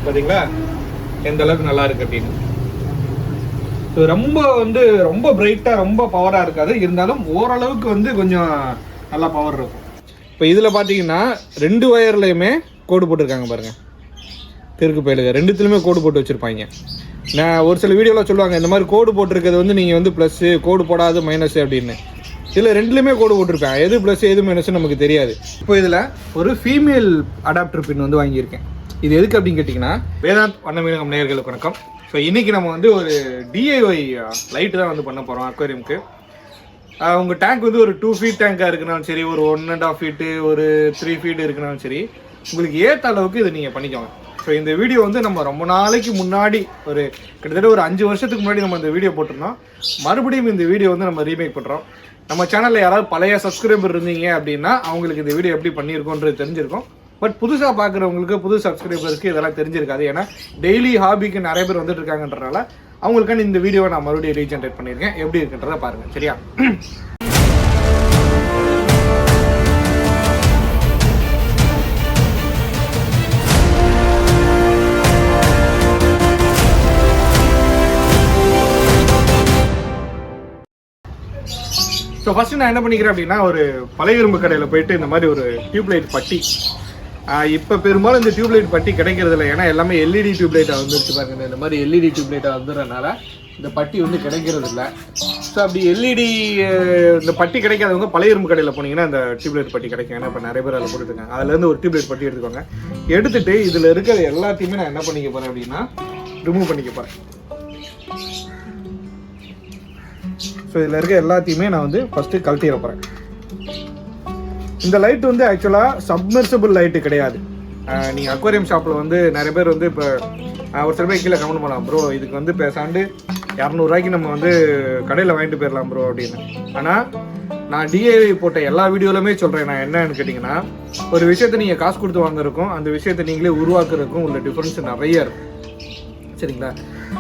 பார்த்தீங்களா எந்த அளவுக்கு நல்லா இருக்கு அப்படின்னு. ரொம்ப ரொம்ப பிரைட்டாக ரொம்ப பவராக இருக்காது, இருந்தாலும் ஓரளவுக்கு கொஞ்சம் நல்லா பவர் இருக்கும். இப்போ இதில் பார்த்தீங்கன்னா 2 வயர்லையுமே கோடு போட்டிருக்காங்க பாருங்கள். தெருக்கு பயிலுங்க ரெண்டுத்துலையுமே கோடு போட்டு வச்சுருப்பாங்க. நான் ஒரு சில வீடியோவில் சொல்லுவாங்க இந்த மாதிரி கோடு போட்டிருக்கிறது நீங்கள் ப்ளஸ்ஸு, கோடு போடாது மைனஸ் அப்படின்னு. இதில் ரெண்டுலேயுமே கோடு போட்டிருப்பேன், எது ப்ளஸ் எது மைனஸ் நமக்கு தெரியாது. இப்போ இதில் ஒரு ஃபீமேல் அடாப்டர் பின் வாங்கியிருக்கேன். இது எதுக்கு அப்படின்னு கேட்டிங்கன்னா, வேதாந்த் வண்ணமீனகம் நேயர்களுக்கு வணக்கம். ஸோ இன்றைக்கி நம்ம ஒரு டிஐஒய் லைட்டு தான் பண்ண போகிறோம் அக்வேரியமுக்கு. உங்கள் டேங்க் ஒரு 2 ஃபீட் டேங்காக இருக்குனாலும் சரி, ஒரு 1.5 ஃபீட்டு, ஒரு 3 ஃபீட் இருக்குனாலும் சரி, உங்களுக்கு ஏற்ற அளவுக்கு இதை நீங்கள் பண்ணிக்கோங்க. ஸோ இந்த வீடியோ நம்ம ரொம்ப நாளைக்கு முன்னாடி கிட்டத்தட்ட ஒரு 5 வருஷத்துக்கு முன்னாடி நம்ம இந்த வீடியோ போட்டிருந்தோம். மறுபடியும் இந்த வீடியோ நம்ம ரீமேக் பண்ணுறோம். நம்ம சேனலில் யாராவது பழைய சப்ஸ்கிரைபர் இருந்தீங்க அப்படின்னா அவங்களுக்கு இந்த வீடியோ எப்படி பண்ணியிருக்கோன்றது தெரிஞ்சிருக்கும். பட் புதுசாக பார்க்குறவங்களுக்கு, புது சப்ஸ்கிரைபர்ஸ்க்கு இதெல்லாம் தெரிஞ்சிருக்காது. ஏன்னா டெய்லி ஹாபிக்கு நிறைய பேர் வந்துட்டு இருக்காங்கன்றனால அவங்களுக்கான இந்த வீடியோவை நான் மறுபடியும் ரீஜென்ரேட் பண்ணியிருக்கேன். எப்படி இருக்குன்றதை பாருங்கள், சரியா? ஸோ ஃபஸ்ட்டு நான் என்ன பண்ணிக்கிறேன் அப்படின்னா, ஒரு பழைய இரும்பு கடையில் போயிட்டு இந்த மாதிரி ஒரு டியூப்லைட் பட்டி. இப்போ பெரும்பாலும் இந்த டியூப்லைட் பட்டி கிடைக்கிறது இல்லை, ஏன்னா எல்லாமே எல்இடி டியூப்லைட்டாக வந்துருச்சு பாருங்க. இந்த மாதிரி எல்இடி டியூப்லைட்டாக வந்துடுறதுனால இந்த பட்டி கிடைக்கிறது இல்லை. ஸோ அப்படி எல்இடி இந்த பட்டி கிடைக்காதவங்க பழைய இரும்பு கடையில் போனீங்கன்னா இந்த டியூப்லைட் பட்டி கிடைக்கும். ஏன்னா இப்போ நிறைய பேர் அதில் போட்டுருக்காங்க. அதுலேருந்து ஒரு டியூப்லைட் பட்டி எடுத்துக்கோங்க. எடுத்துகிட்டு இதில் இருக்கிற எல்லாத்தையுமே நான் என்ன பண்ணிக்க போகிறேன் அப்படின்னா, ரிமூவ் பண்ணிக்க போகிறேன். ஸோ இதில் இருக்க எல்லாத்தையுமே நான் ஃபஸ்ட்டு கழட்டிட போகிறேன். இந்த லைட் ஆக்சுவலாக சப்மர்சிபிள் லைட்டு கிடையாது. நீங்கள் அக்வேரியம் ஷாப்பில் நிறைய பேர் இப்போ ஒரு சில பேர் கீழே கமெண்ட் பண்ணலாம், ப்ரோ இதுக்கு பேசாண்டு 200 ரூபாய்க்கு நம்ம கடையில் வாங்கிட்டு போயிடலாம் ப்ரோ அப்படின்னு. ஆனால் நான் டிஐவி போட்ட எல்லா வீடியோலுமே சொல்கிறேன். நான் என்னன்னு கேட்டிங்கன்னா, ஒரு விஷயத்தை நீங்கள் காசு கொடுத்து வாங்குறதுக்கும் அந்த விஷயத்தை நீங்களே உருவாக்குறதுக்கும் உள்ள டிஃப்ரென்ஸ் நிறைய இருக்கும், சரிங்களா?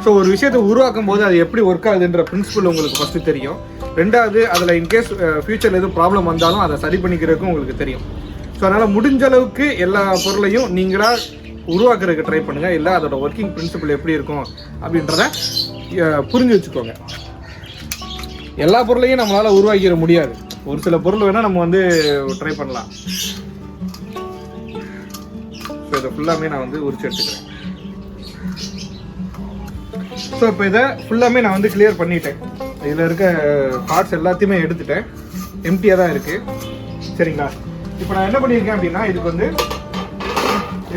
ஸோ ஒரு விஷயத்தை உருவாக்கும் போது அது எப்படி ஒர்க் ஆகுதுன்ற பிரின்சிபல் உங்களுக்கு ஃபஸ்ட்டு தெரியும். ரெண்டாவது, அதில் இன்கேஸ் ஃபியூச்சரில் எதுவும் ப்ராப்ளம் வந்தாலும் அதை சரி பண்ணிக்கிறதுக்கும் உங்களுக்கு தெரியும். ஸோ அதனால் முடிஞ்ச அளவுக்கு எல்லா பொருளையும் நீங்களாக உருவாக்குறதுக்கு ட்ரை பண்ணுங்கள். இல்லை அதோட ஒர்க்கிங் பிரின்சிபல் எப்படி இருக்கும் அப்படின்றத புரிஞ்சு வச்சுக்கோங்க. எல்லா பொருளையும் நம்மளால் உருவாக்கிட முடியாது. ஒரு சில பொருள் வேணால் நம்ம ட்ரை பண்ணலாம். ஸோ இதை ஃபுல்லாமே நான் உரிச்சு எடுத்துக்கிறேன். ஸோ இப்போ இதை ஃபுல்லாமே நான் கிளியர் பண்ணிட்டேன். இதில் இருக்க பார்ட்ஸ் எல்லாத்தையுமே எடுத்துட்டேன். எம்டியாக தான் இருக்குது, சரிங்களா? இப்போ நான் என்ன பண்ணியிருக்கேன் அப்படின்னா, இதுக்கு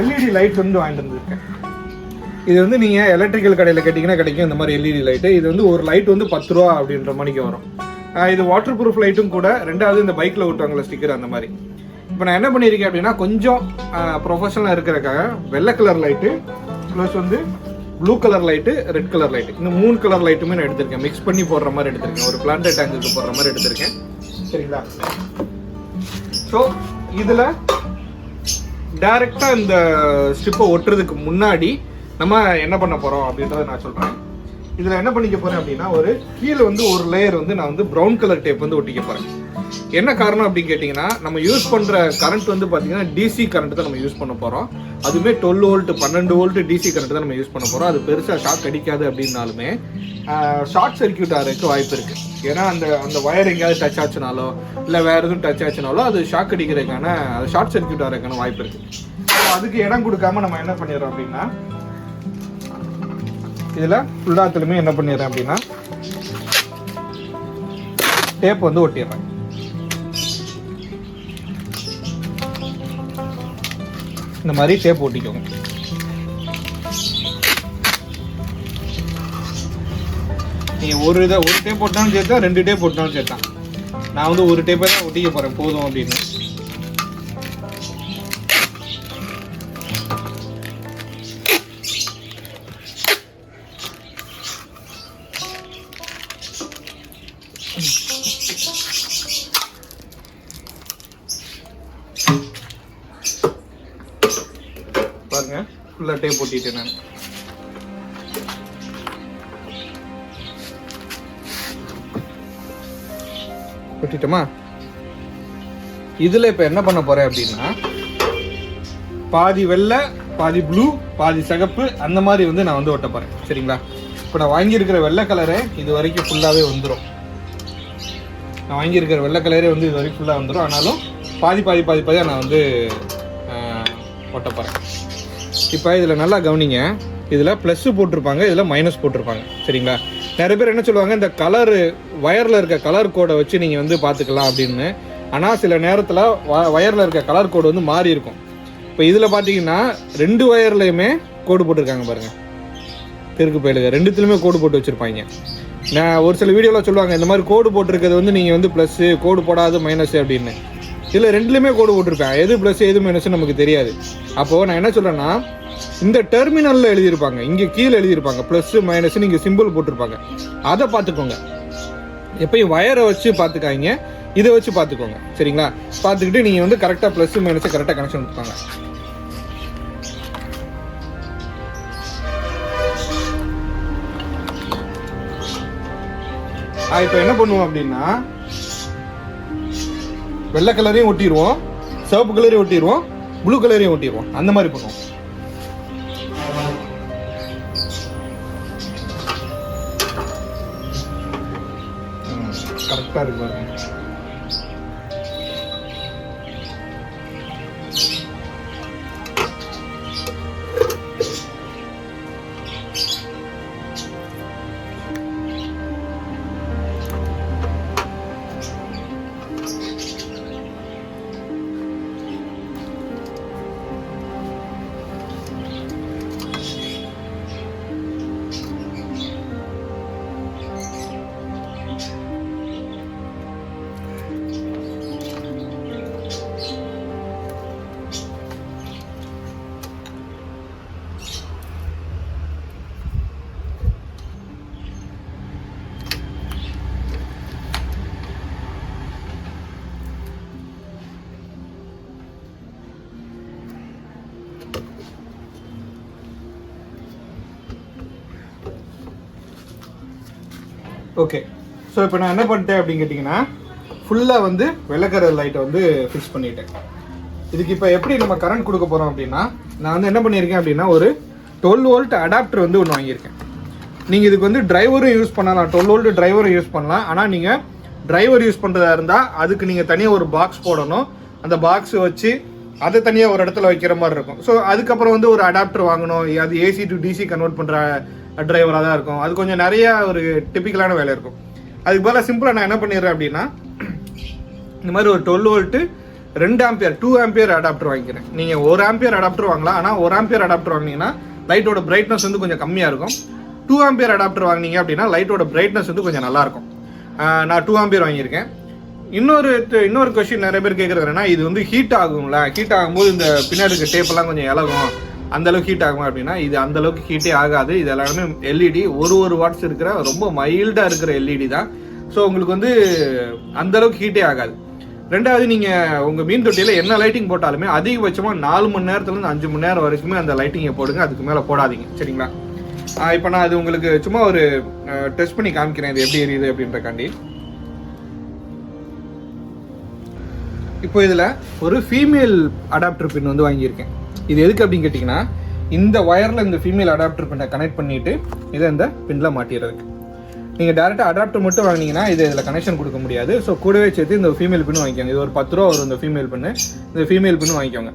எல்இடி லைட் வாங்கிட்டு வந்துருக்கேன். இது நீங்கள் எலக்ட்ரிக்கல் கடையில் கேட்டிங்கன்னா கிடைக்கும் இந்த மாதிரி எல்இடி லைட்டு. இது ஒரு லைட் 10 ரூபா அப்படின்ற மணிக்கு வரும். இது வாட்டர் ப்ரூஃப் லைட்டும் கூட. ரெண்டாவது இந்த பைக்கில் விட்டாங்களே ஸ்டிக்கர், அந்த மாதிரி. இப்போ நான் என்ன பண்ணியிருக்கேன் அப்படின்னா, கொஞ்சம் ப்ரொஃபஷனலாக இருக்கிறதுக்காக வெள்ளை colour light plus blue colour light, red colour light, இந்த 3 கலர் லைட்டுமே நான் எடுத்திருக்கேன். மிக்ஸ் பண்ணி போடுற மாதிரி எடுத்திருக்கேன். ஒரு பிளான்ட் டேங்குக்கு போடுற மாதிரி எடுத்திருக்கேன், சரிங்களா? ஸோ இதில் டைரெக்டாக இந்த ஸ்ட்ரிப்பை ஒட்டுறதுக்கு முன்னாடி நம்ம என்ன பண்ண போகிறோம் அப்படின்றத நான் சொல்கிறேன். இதில் என்ன பண்ணிக்க போகிறேன் அப்படின்னா, ஒரு கீழே ஒரு லேயர் நான் ப்ரௌன் கலர் டேப் ஒட்டிக்க போகிறேன். என்ன காரணம் அப்படின்னு கேட்டிங்கன்னா, நம்ம யூஸ் பண்ணுற கரண்ட் பார்த்தீங்கன்னா டிசி கரண்ட் தான் நம்ம யூஸ் பண்ண போகிறோம். அதுவுமே 12 வோல்ட் 12 வோல்ட் டிசி கரண்ட் தான் நம்ம யூஸ் பண்ண போகிறோம். அது பெருசாக ஷாக் அடிக்காது அப்படின்னாலுமே ஷார்ட் சர்க்கியூட் ஆகிறதுக்கு வாய்ப்பு இருக்குது. ஏன்னா அந்த வயர் எங்கேயாவது டச் ஆச்சுனாலோ இல்லை வேறு எதுவும் டச் ஆச்சுனாலோ அது ஷாக் அடிக்கிறதுக்கான, அது ஷார்ட் சர்க்கியூட் ஆகிறதுக்கான வாய்ப்பு இருக்குது. அதுக்கு இடம் கொடுக்காம நம்ம என்ன பண்ணிடுறோம் அப்படின்னா, இதில் ஃபுல்லாத்துலையுமே என்ன பண்ணிடுறேன் அப்படின்னா, டேப் ஒட்டிடுறேன். இந்த மாதிரி டேப் ஒட்டிக்கோங்க. நீங்கள் ஒரு டேப் போட்டாலும் சேர்த்தா, 2 டேப் போட்டாலும் சேர்த்தான். நான் ஒரு டேப்பை தான் ஒட்டிக்க போகிறேன் போதும் அப்படின்னு. பாருங்க, ஃபுல்லாக டேப் ஒட்டிட்டேன் நான். ஒட்டிட்டோமா? இதில் இப்போ என்ன பண்ண போகிறேன் அப்படின்னா, பாதி வெள்ளை பாதி ப்ளூ பாதி சிகப்பு அந்த மாதிரி வந்து நான் வந்து ஒட்ட போகிறேன். சரிங்களா? இப்போ நான் வாங்கியிருக்கிற வெள்ளை கலரே இது வரைக்கும் ஃபுல்லாகவே வந்துடும். நான் வாங்கியிருக்கிற வெள்ளை கலரே வந்து இது வரைக்கும் ஃபுல்லாக வந்துடும். ஆனாலும் பாதி பாதி பாதி பாதியாக நான் வந்து ஒட்ட போகிறேன். இப்போ இதில் நல்லா கவனிங்க, இதில் ப்ளஸ்ஸு போட்டிருப்பாங்க, இதில் மைனஸ் போட்டிருப்பாங்க. சரிங்களா? நிறைய பேர் என்ன சொல்லுவாங்க, இந்த கலரு வயரில் இருக்க கலர் கோடை வச்சு நீங்கள் வந்து பார்த்துக்கலாம் அப்படின்னு. ஆனால் சில நேரத்தில் வயரில் இருக்க கலர் கோடு வந்து மாறி இருக்கும். இப்போ இதில் பார்த்தீங்கன்னா 2 வயர்லையுமே கோடு போட்டிருக்காங்க பாருங்கள். தெற்கு பயிலுங்க ரெண்டுத்துலையுமே கோடு போட்டு வச்சுருப்பாங்க. நான் ஒரு சில வீடியோவில் சொல்லுவாங்க, இந்த மாதிரி கோடு போட்டிருக்கிறது வந்து நீங்கள் வந்து ப்ளஸ்ஸு, கோடு போடாது மைனஸ் அப்படின்னு. இதில் ரெண்டுலேயுமே கோடு போட்டிருப்பேன். எது ப்ளஸ் எது மைனஸ் நமக்கு தெரியாது. அப்போது நான் என்ன சொல்கிறேன்னா, இந்த டெர்மினலில் எழுதியிருப்பாங்க, இங்கே கீழே எழுதியிருப்பாங்க ப்ளஸ்ஸு மைனஸ்ன்னு இங்கே சிம்பிள் போட்டிருப்பாங்க. அதை பார்த்துக்கோங்க. எப்பயும் வயரை வச்சு பார்த்துக்காங்க, இதை வச்சு பார்த்துக்கோங்க. சரிங்களா? பார்த்துக்கிட்டு நீங்கள் வந்து கரெக்டாக ப்ளஸ்ஸு மைனஸை கரெக்டாக கனெக்ஷன் கொடுப்பாங்க. இப்போ என்ன பண்ணுவோம் அப்படின்னா, வெள்ளை கலரையும் ஒட்டிடுவோம், சிவப்பு கலரையும் ஒட்டிடுவோம், ப்ளூ கலரையும் ஒட்டிடுவோம். அந்த மாதிரி பண்ணுவோம். கரெக்டாக இருக்கு பாருங்க. ஓகே, ஸோ இப்போ நான் என்ன பண்ணிட்டேன் அப்படின்னு கேட்டிங்கன்னா, ஃபுல்லாக வந்து வெள்ளைக்கலர் லைட்டை வந்து ஃபிக்ஸ் பண்ணிட்டேன். இதுக்கு இப்போ எப்படி நம்ம கரண்ட் கொடுக்க போகிறோம் அப்படின்னா, நான் வந்து என்ன பண்ணியிருக்கேன் அப்படின்னா, ஒரு 12 வோல்ட் அடாப்டர் வந்து ஒன்று வாங்கியிருக்கேன். நீங்கள் இதுக்கு வந்து டிரைவரும் யூஸ் பண்ணலாம், 12 வோல்ட் டிரைவரும் யூஸ் பண்ணலாம். ஆனால் நீங்கள் டிரைவர் யூஸ் பண்ணுறதா இருந்தால் அதுக்கு நீங்கள் தனியாக ஒரு பாக்ஸ் போடணும். அந்த பாக்ஸ் வச்சு அதை தனியாக ஒரு இடத்துல வைக்கிற மாதிரி இருக்கும். ஸோ அதுக்கப்புறம் வந்து ஒரு அடாப்டர் வாங்கணும். அது ஏசி டு டிசி கன்வெர்ட் பண்ணுற டிரைவராக தான் இருக்கும். அது கொஞ்சம் நிறையா ஒரு டிப்பிக்கலான வேலை இருக்கும். அதுக்கு பதிலாக சிம்பிளாக நான் என்ன பண்ணிடுறேன் அப்படின்னா, இந்த மாதிரி ஒரு 12 வோல்ட்டு 2 ஆம்பியர் 2 ஆம்பியர் அடாப்டர் வாங்கிக்கிறேன். நீங்கள் 1 ஆம்பியர் அடாப்டர் வாங்கலாம். ஆனால் 1 ஆம்பியர் அடாப்டர் வாங்கினீங்கன்னா லைட்டோட பிரைட்னஸ் வந்து கொஞ்சம் கம்மியாக இருக்கும். 2 ஆம்பியர் அடாப்டர் வாங்கினீங்க அப்படின்னா லைட்டோட பிரைட்னஸ் வந்து கொஞ்சம் நல்லாயிருக்கும். நான் 2 ஆம்பியர் வாங்கியிருக்கேன். இன்னொரு கொஸ்டின் நிறைய பேர் கேட்குறதுனா, இது வந்து ஹீட் ஆகும்ல, ஹீட் ஆகும்போது இந்த பின்னாடி இருக்க டேப்பெல்லாம் கொஞ்சம் இலகும், அந்தளவுக்கு ஹீட் ஆகுமா அப்படின்னா, இது அந்தளவுக்கு ஹீட்டே ஆகாது. இது எல்லாருமே எல்இடி 1 வாட்ஸ் இருக்கிற ரொம்ப மைல்டாக இருக்கிற எல்இடி தான். ஸோ உங்களுக்கு வந்து அந்தளவுக்கு ஹீட்டே ஆகாது. ரெண்டாவது, நீங்கள் உங்கள் மீன் தொட்டியில் என்ன லைட்டிங் போட்டாலுமே அதிகபட்சமாக 4 மணி நேரத்துலேருந்து 5 மணி நேரம் வரைக்குமே அந்த லைட்டிங்கை போடுங்க. அதுக்கு மேலே போடாதீங்க. சரிங்களா? இப்போ நான் அது உங்களுக்கு சும்மா ஒரு டெஸ்ட் பண்ணி காமிக்கிறேன், இது எப்படி எரியுது அப்படின்றக்காண்டி. இப்போ இதில் ஒரு ஃபீமேல் அடாப்டர் பின் வந்து வாங்கியிருக்கேன். இது எதுக்கு அப்படின்னு கேட்டிங்கன்னா, இந்த ஒயரில் இந்த ஃபீமேல் அடாப்டர் பின்னை கனெக்ட் பண்ணிவிட்டு இதை இந்த பின்னில் மாட்டிடுறதுக்கு. நீங்கள் டேரெக்டாக அடாப்டர் மட்டும் வாங்கினீங்கன்னா இதில் கனெக்ஷன் கொடுக்க முடியாது. ஸோ கூடவே சேர்த்து இந்த ஃபீமேல் பின்னு வாங்கிக்கோங்க. இது ஒரு 10 ரூபா வரும் இந்த ஃபீமேல் பின்னு. இந்த ஃபீமேல் பின்னு வாங்கிக்கோங்க.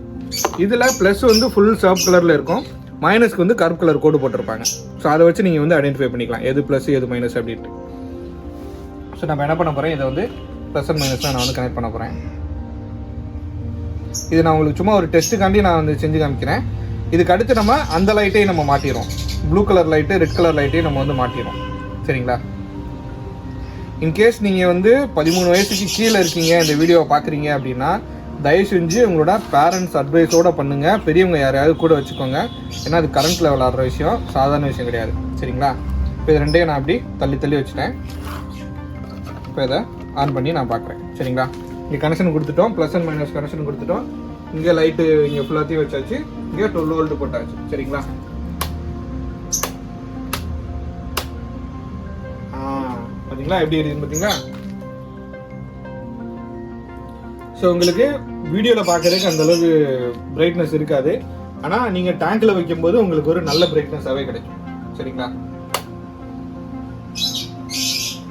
இதில் ப்ளஸ் வந்து ஃபுல் சிவப்பு கலரில் இருக்கும், மைனஸ்க்கு வந்து கருப்பு கலர் கோடு போட்டிருப்பாங்க. ஸோ அதை வச்சு நீங்கள் வந்து ஐடென்டிஃபை பண்ணிக்கலாம் எது ப்ளஸ் எது மைனஸ் அப்படின்ட்டு. ஸோ நம்ம என்ன பண்ண போகிறேன், இதை வந்து ப்ளஸ் அண்ட் மைனஸ் தான் நான் வந்து கனெக்ட் பண்ண போகிறேன். இது நான் உங்களுக்கு சும்மா ஒரு டெஸ்ட்டுக்காண்டி நான் வந்து செஞ்சு காமிக்கிறேன். இதுக்கு அடுத்து நம்ம அந்த லைட்டையும் நம்ம மாட்டிடுறோம். Blue colour light red colour லைட்டையும் நம்ம வந்து மாட்டிடுறோம். சரிங்களா? இன்கேஸ் நீங்கள் வந்து 13 வயசுக்கு கீழே இருக்கீங்க, இந்த வீடியோவை பார்க்குறீங்க அப்படின்னா, தயவு செஞ்சு உங்களோட பேரண்ட்ஸ் அட்வைஸோடு பண்ணுங்கள். பெரியவங்க யாரையாவது கூட வச்சுக்கோங்க. ஏன்னா அது கரண்ட்டில் விளாட்ற விஷயம், சாதாரண விஷயம் கிடையாது. சரிங்களா? இப்போ இது ரெண்டையும் நான் அப்படி தள்ளி வச்சுட்டேன். இப்போ இதை ஆன் பண்ணி நான் பார்க்குறேன். சரிங்களா? இங்கே கனெக்ஷன் கொடுத்துட்டோம், ப்ளஸ் அண்ட் மைனஸ் கனெக்ஷன் கொடுத்துட்டோம். இங்கே லைட்டு இங்கே ஃபுல்லாத்தையும் வச்சாச்சு. இங்கே 12 வோல்ட் போட்டாச்சு. சரிங்களா? பார்த்தீங்களா எப்படி எரியுதுன்னு பார்த்தீங்களா? ஸோ உங்களுக்கு வீடியோவில் பார்க்குறதுக்கு அந்தளவுக்கு பிரைட்னஸ் இருக்காது. ஆனால் நீங்கள் டேங்க்கில் வைக்கும்போது உங்களுக்கு ஒரு நல்ல பிரைட்னஸாகவே கிடைக்கும். சரிங்களா?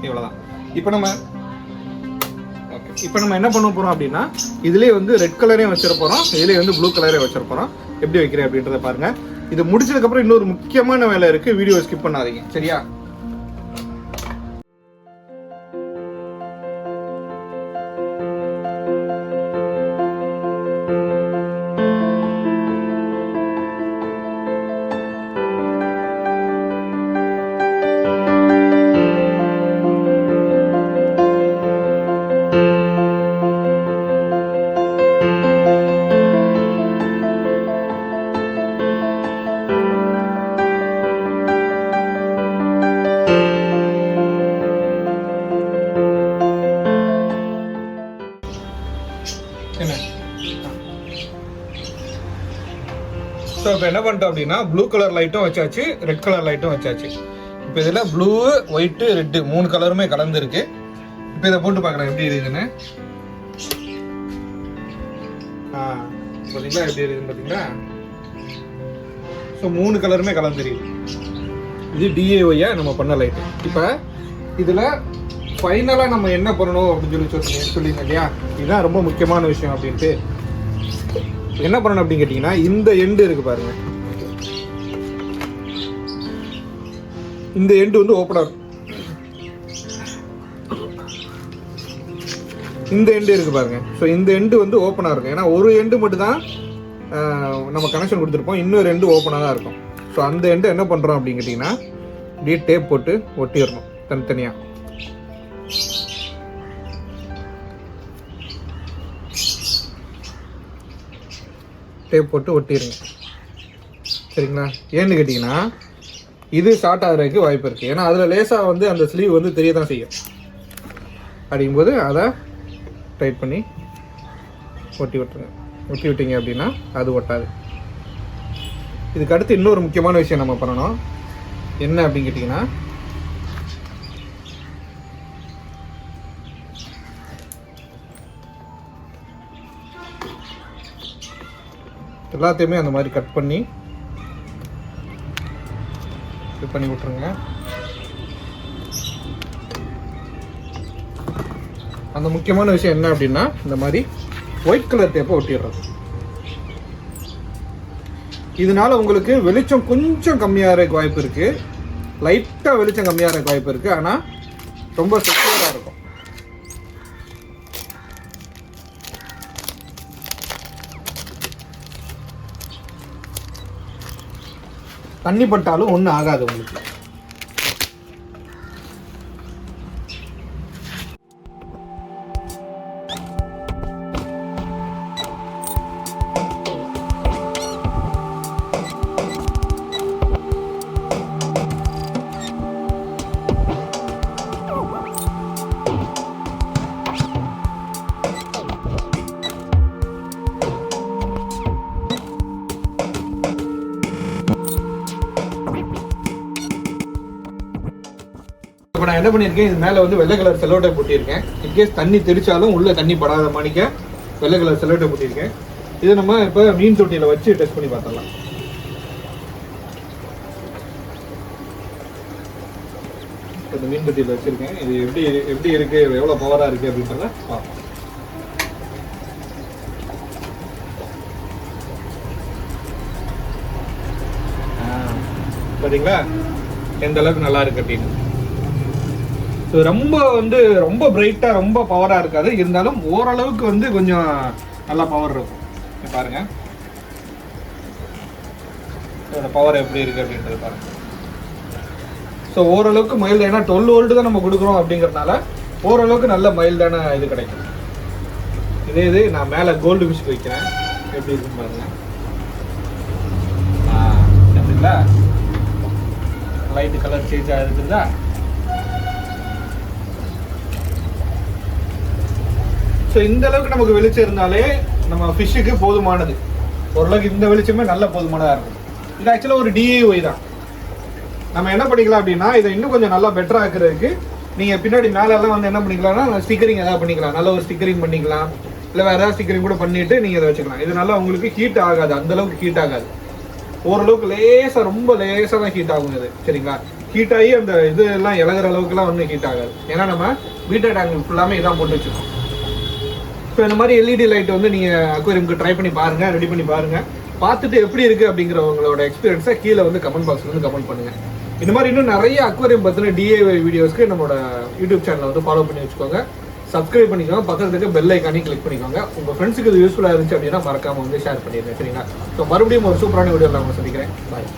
இவ்வளோதான். இப்போ நம்ம என்ன பண்ண போகிறோம் அப்படின்னா, இதுலேயே வந்து ரெட் கலரையும் வச்சிட போகிறோம், இதுலேயே வந்து ப்ளூ கலரையும் வச்சிட போகிறோம். எப்படி வைக்கிறேன் அப்படின்றத பாருங்கள். இது முடிச்சதுக்கப்புறம் இன்னொரு முக்கியமான வேலை இருக்குது, வீடியோ ஸ்கிப் பண்ணாதீங்க. சரியா? ஸோ இப்போ என்ன பண்ணிட்டோம் அப்படின்னா, ப்ளூ கலர் லைட்டும் வச்சாச்சு, ரெட் கலர் லைட்டும் வச்சாச்சு. இப்போ இதில் ப்ளூ, ஒயிட்டு, ரெட்டு 3 கலருமே கலந்துருக்கு. இப்போ இதை போட்டு பார்க்கலாம் எப்படி இருக்குதுன்னு. பார்த்தீங்களா எப்படி இருக்குதுன்னு பார்த்தீங்களா? ஸோ 3 கலருமே கலந்துருக்கு. இது DIY நம்ம பண்ண லைட்டு. இப்போ இதில் ஃபைனலாக நம்ம என்ன பண்ணணும் அப்படின்னு சொல்லிங்க இல்லையா? இதுதான் ரொம்ப முக்கியமான விஷயம் அப்படின்ட்டு. என்ன பண்ணணும் அப்படின்னு கேட்டீங்கன்னா, இந்த எண்டு இருக்கு பாருங்க, இந்த எண்டு வந்து ஓப்பனா இருக்கும். இந்த எண்டு இருக்கு பாருங்க. ஸோ இந்த எண்டு வந்து ஓப்பனா இருக்கும். ஏன்னா ஒரு எண்டு மட்டும் தான் நம்ம கனெக்ஷன் கொடுத்துருப்போம், இன்னொரு எண்டு ஓப்பனாக தான் இருக்கும். ஸோ அந்த எண்டு என்ன பண்ணுறோம் அப்படின்னு கேட்டிங்கன்னா, அப்படியே டேப் போட்டு ஒட்டிடணும் தனித்தனியாக. டேப் போட்டு ஒட்டிடுங்க. சரிங்களா? ஏன்னு கேட்டிங்கன்னா, இது ஷார்ட் ஆகிறதுக்கு வாய்ப்பு இருக்குது. ஏன்னா அதில் லேசாக வந்து அந்த ஸ்லீவ் வந்து தெரிய தான் செய்யும். அப்படிங்கும்போது அதை டைட் பண்ணி ஒட்டி விட்டுருங்க. ஒட்டி விட்டீங்க அப்படின்னா அது ஒட்டாது. இதுக்கு அடுத்து இன்னொரு முக்கியமான விஷயம் நம்ம பண்ணணும். என்ன அப்படின்னு கேட்டிங்கன்னா, எல்லாத்தையுமே அந்த மாதிரி கட் பண்ணி விட்டுருங்க. அந்த முக்கியமான விஷயம் என்ன அப்படின்னா, இந்த மாதிரி ஒயிட் கலர் டேப்பை ஒட்டிடுறது. இதனால உங்களுக்கு வெளிச்சம் கொஞ்சம் கம்மியாக வாய்ப்பு இருக்கு, லைட்டாக வெளிச்சம் கம்மியாக வாய்ப்பு இருக்கு, ஆனால் ரொம்ப செக்யூராக இருக்கும். தண்ணி பட்டாலும் ஒன்றும் ஆகாது உங்களுக்கு. இப்போ நான் என்ன பண்ணியிருக்கேன், இது மேலே வந்து வெள்ளை கலர் செல்லோ டேப் போட்டிருக்கேன். இன்கேஸ் தண்ணி தெரிச்சாலும் உள்ள தண்ணி படாத மாணிக்க வெள்ளை கலர் செல்லோ டேப் போட்டிருக்கேன். இதை நம்ம இப்போ மீன் தொட்டியில் வச்சு டெஸ்ட் பண்ணி பார்த்துடலாம். இந்த மீன் தொட்டியில் வச்சிருக்கேன். இது எப்படி இருக்கு, எவ்வளோ பவராக இருக்கு அப்படின்றத பார்ப்போம். பார்த்தீங்களா எந்த அளவுக்கு நல்லா இருக்கு அப்படின்னு. ஸோ ரொம்ப பிரைட்டாக ரொம்ப பவராக இருக்காது, இருந்தாலும் ஓரளவுக்கு வந்து கொஞ்சம் நல்லா பவர் இருக்கும். பாருங்க இதோட பவர் எப்படி இருக்கு அப்படின்றது பாருங்க. ஸோ ஓரளவுக்கு மைல்டு, ஏன்னா 12 வோல்ட் தான் நம்ம கொடுக்குறோம் அப்படிங்கிறதுனால ஓரளவுக்கு நல்ல மைல்டான இது கிடைக்கும். இது நான் மேலே கோல்டு ஃபிஷ் வைக்கிறேன், எப்படி இருக்குன்னு பாருங்க. சரிங்களா? லைட்டு கலர் சேஞ்ச் ஆகிருக்குதா? ஸோ இந்த அளவுக்கு நமக்கு வெளிச்சம் இருந்தாலே நம்ம ஃபிஷ்ஷுக்கு போதுமானது. ஓரளவுக்கு இந்த வெளிச்சமே நல்ல போதுமானதாக இருக்கும். இது ஆக்சுவலாக ஒரு DIY தான். நம்ம என்ன பண்ணிக்கலாம் அப்படின்னா, இதை இன்னும் கொஞ்சம் நல்லா பெட்டராக ஆக்குறதுக்கு நீங்கள் பின்னாடி மேலெல்லாம் வந்து என்ன பண்ணிக்கலாம்னா ஸ்டிக்கரிங் எதாவது பண்ணிக்கலாம். நல்ல ஒரு ஸ்டிக்கரிங் பண்ணிக்கலாம், இல்லை வேறு ஏதாவது ஸ்டிக்கரிங் கூட பண்ணிவிட்டு நீங்கள் இதை வச்சுக்கலாம். இது நல்லா உங்களுக்கு ஹீட் ஆகாது, அந்தளவுக்கு ஹீட் ஆகாது. ஓரளவுக்கு லேசாக, ரொம்ப லேசாக தான் ஹீட் ஆகும் இது. சரிங்களா? ஹீட் ஆகி அந்த இது எல்லாம் இழகிற அளவுக்குலாம் ஒன்றும் ஹீட் ஆகாது. ஏன்னா நம்ம பீட்டா டேங்க் ஃபுல்லாமே இதான் போட்டு வச்சுருக்கோம். இப்போ இந்த மாதிரி எல்இடி லைட் வந்து நீங்கள் அக்வேரியமுக்கு ட்ரை பண்ணி பாருங்கள், ரெடி பண்ணி பாருங்கள். பார்த்துட்டு எப்படி இருக்குது அப்படிங்கிற உங்களோட எக்ஸ்பீரியன்ஸை கீழே வந்து கமெண்ட் பாக்ஸில் வந்து கமெண்ட் பண்ணுங்கள். இந்த மாதிரி இன்னும் நிறைய அக்வேரியம் பற்றின டிஐஒய் வீடியோஸ்க்கு நம்மளோட யூடியூப் சேனலை வந்து ஃபாலோ பண்ணி வச்சுக்கோங்க, சப்ஸ்கிரைப் பண்ணிக்கோங்க, பக்கத்துக்கு பெல் ஐக்கானையும் கிளிக் பண்ணிக்கோங்க. உங்கள் ஃப்ரெண்ட்ஸுக்கு இது யூஸ்ஃபுல்லாக இருந்துச்சு அப்படின்னா மறக்காமல் வந்து ஷேர் பண்ணிடுங்க. சரிங்களா? ஸோ மறுபடியும் ஒரு சூப்பரான வீடியோவில் நான் உங்களை சந்திக்கிறேன். பாய்.